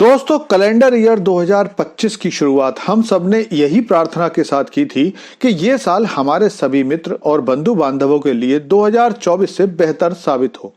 दोस्तों, calendar year 2025 की शुरुआत हम सबने यही प्रार्थना के साथ की थी कि ये साल हमारे सभी मित्र और बंधु बांधवों के लिए 2024 से बेहतर साबित हो।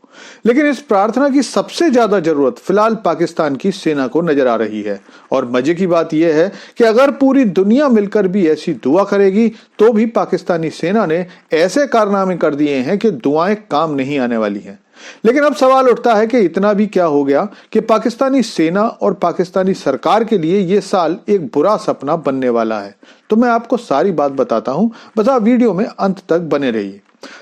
लेकिन इस प्रार्थना की सबसे ज्यादा जरूरत फिलहाल पाकिस्तान की सेना को नजर आ रही है। और मजे की बात यह है कि अगर पूरी दुनिया मिलकर भी ऐसी दुआ करेगी तो भी पाकिस्तानी सेना ने ऐसे कारनामे कर दिए हैं कि दुआएं काम नहीं आने वाली हैं। लेकिन अब सवाल उठता है कि इतना भी क्या हो गया कि पाकिस्तानी सेना और पाकिस्तानी सरकार के लिए यह साल एक बुरा सपना बनने वाला है। तो मैं आपको सारी बात बताता हूं, बस आप वीडियो में अंत तक बने रहिए।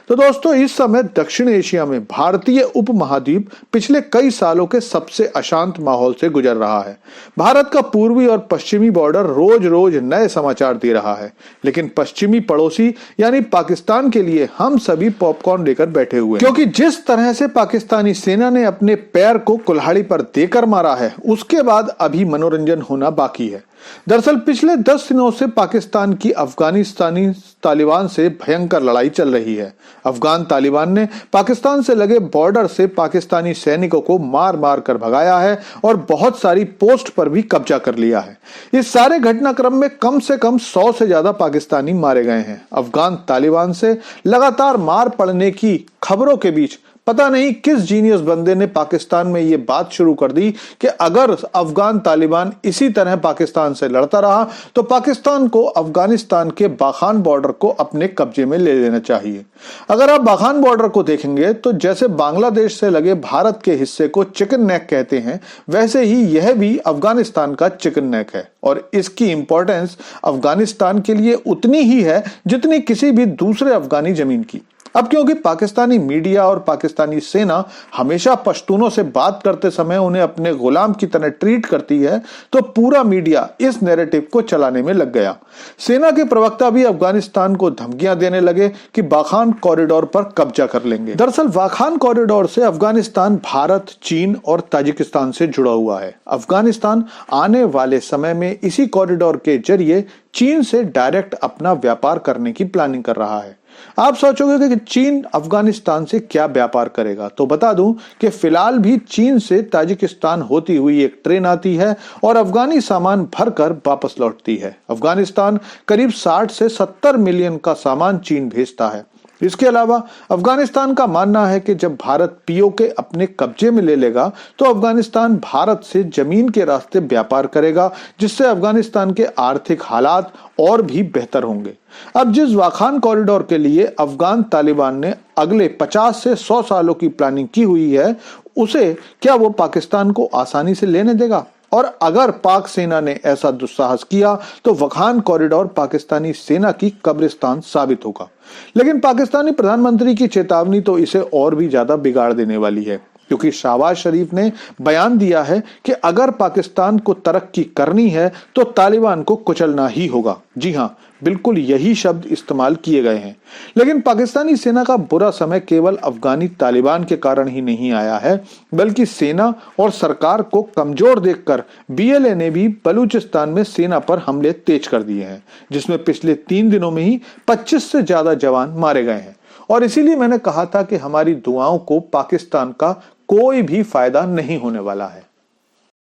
तो दोस्तों, इस समय दक्षिण एशिया में भारतीय उपमहाद्वीप पिछले कई सालों के सबसे अशांत माहौल से गुजर रहा है। भारत का पूर्वी और पश्चिमी बॉर्डर रोज रोज नए समाचार दे रहा है, लेकिन पश्चिमी पड़ोसी यानी पाकिस्तान के लिए हम सभी पॉपकॉर्न लेकर बैठे हुए हैं, क्योंकि जिस तरह से पाकिस्तानी सेना ने अपने पैर को कुल्हाड़ी पर देकर मारा है, उसके बाद अभी मनोरंजन होना बाकी है। दरअसल पिछले 10 दिनों से पाकिस्तान की अफगानिस्तानी तालिबान से भयंकर लड़ाई चल रही है। अफगान तालिबान ने पाकिस्तान से लगे बॉर्डर से पाकिस्तानी सैनिकों को मार मार कर भगाया है और बहुत सारी पोस्ट पर भी कब्जा कर लिया है। इस सारे घटनाक्रम में कम से कम 100 से ज्यादा पाकिस्तानी मारे गए हैं। अफगान तालिबान से लगातार मार पड़ने की खबरों के बीच पता नहीं किस जीनियस बंदे ने पाकिस्तान में ये बात शुरू कर दी कि अगर अफगान तालिबान इसी तरह पाकिस्तान से लड़ता रहा तो पाकिस्तान को अफगानिस्तान के बाखान बॉर्डर को अपने कब्जे में ले लेना चाहिए। अगर आप बाखान बॉर्डर को देखेंगे तो जैसे बांग्लादेश से लगे भारत के हिस्से को चिकन नेक कहते हैं, वैसे ही यह भी अफगानिस्तान का चिकन नेक है और इसकी इंपॉर्टेंस अफगानिस्तान के लिए उतनी ही है जितनी किसी भी दूसरे अफगानी जमीन की। अब क्योंकि पाकिस्तानी मीडिया और पाकिस्तानी सेना हमेशा पश्तूनों से बात करते समय उन्हें अपने गुलाम की तरह ट्रीट करती है, तो पूरा मीडिया इस नैरेटिव को चलाने में लग गया। सेना के प्रवक्ता भी अफगानिस्तान को धमकियां देने लगे कि वाखान कॉरिडोर पर कब्जा कर लेंगे। दरअसल वाखान कॉरिडोर से अफगानिस्तान भारत, चीन और ताजिकिस्तान से जुड़ा हुआ है। अफगानिस्तान आने वाले समय में इसी कॉरिडोर के जरिए चीन से डायरेक्ट अपना व्यापार करने की प्लानिंग कर रहा है। आप सोचोगे कि चीन अफगानिस्तान से क्या व्यापार करेगा, तो बता दूं कि फिलहाल भी चीन से ताजिकिस्तान होती हुई एक ट्रेन आती है और अफगानी सामान भरकर वापस लौटती है। अफगानिस्तान करीब 60 से 70 मिलियन का सामान चीन भेजता है। इसके अलावा अफगानिस्तान का मानना है कि जब भारत पीओके अपने कब्जे में ले लेगा तो अफगानिस्तान भारत से जमीन के रास्ते व्यापार करेगा, जिससे अफगानिस्तान के आर्थिक हालात और भी बेहतर होंगे। अब जिस वाखान कॉरिडोर के लिए अफगान तालिबान ने अगले 50 से 100 सालों की प्लानिंग की हुई है, उसे क्या वो पाकिस्तान को आसानी से लेने देगा? और अगर पाक सेना ने ऐसा दुस्साहस किया तो वाखान कॉरिडोर पाकिस्तानी सेना की कब्रिस्तान साबित होगा। लेकिन पाकिस्तानी प्रधानमंत्री की चेतावनी तो इसे और भी ज्यादा बिगाड़ देने वाली है, क्योंकि शहबाज शरीफ ने बयान दिया है कि अगर पाकिस्तान को तरक्की करनी है तो तालिबान को कुचलना ही होगा। जी हाँ, बिल्कुल यही शब्द इस्तेमाल किए गए हैं। लेकिन पाकिस्तानी सेना का बुरा समय केवल अफगानी तालिबान के कारण ही नहीं आया है, बल्कि सेना और सरकार को कमजोर देखकर बीएलए ने भी बलूचिस्तान में सेना पर हमले तेज कर दिए हैं, जिसमें पिछले 3 दिनों में ही 25 से ज्यादा जवान मारे गए हैं। और इसीलिए मैंने कहा था कि हमारी दुआओं को पाकिस्तान का कोई भी फायदा नहीं होने वाला है।